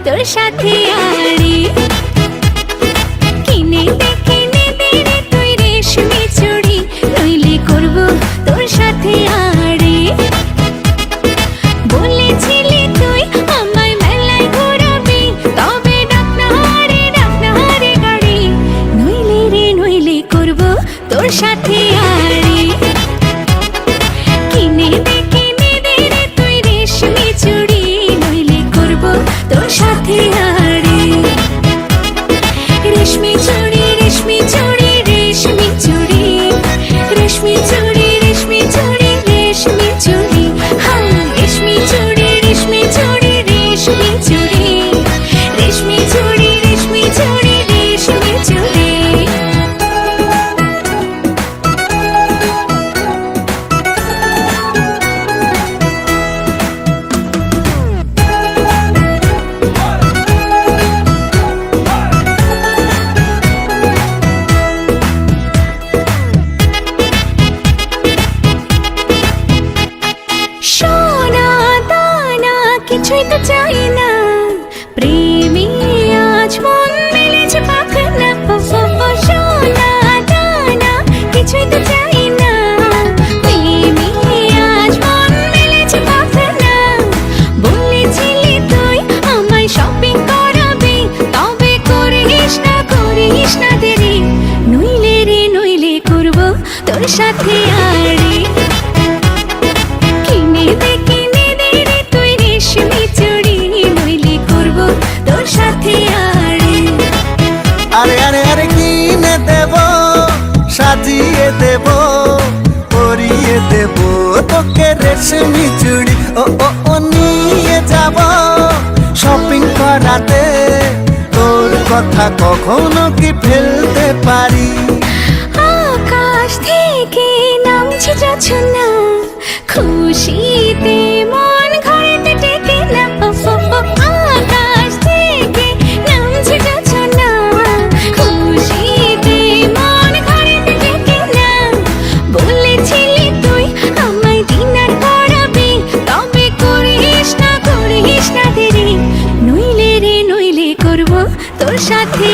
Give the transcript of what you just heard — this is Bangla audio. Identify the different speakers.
Speaker 1: তোর সাথে আড়ি কিনে দে রে তুই রেশমি চুড়ি নইলে করব তোর সাথে আড়ি বলেছিলি তুই আমায় মেলায় ঘোরাবি তবে ডাক না রে গাড়ি নইলে করব তোর সাথে আড়ি কিনে দে রে তুই রেশমি চুড়ি নইলে করব তোর সাথে আড়ি রেশমি চুড়ি রেশমি চুড়ি রেশমি চুড়ি রেশমি চুড়ি রেশমি চুড়ি রেশমি চুড়ি হ্যাঁ রেশমি চুড়ি রেশমি চুড়ি রেশমি চুড়ি রেশমি চুড়ি রেশমি চুড়ি রেশমি চুড়ি সোনা দানা কিছুই তো চাই না প্রেমী আজ মন মেলেছে পাখনা সোনা দানা কিছুই তো চাই না প্রেমী আজ মন মেলেছে পাখনা বলেছিলি তুই আমায় শপিং করাবি তবে করিস না দেরি নইলে করব তোর সাথে আড়ি কিনে দে রে তুই রেশমি চুড়ি নইলে করব তোর সাথে আড়ি
Speaker 2: আরে আরে আরে কিনে দেব সাজিয়ে দেব পরিয়ে দেব তোকে রেশমি চুড়ি ও নিয়ে যাব শপিং করাতে তোর কথা কখনো কি ফেলতে পারি
Speaker 1: আকাশ থেকে নামছে জোছনা খুশিতে মন ঘরেতে টেকে না আকাশ থেকে নামছে জোছনা খুশিতে মন ঘরেতে টেকে না বলেছিলি তুই আমায় ডিনার করাবি তবে করিস না দেরি নইলে করব তোর সাথে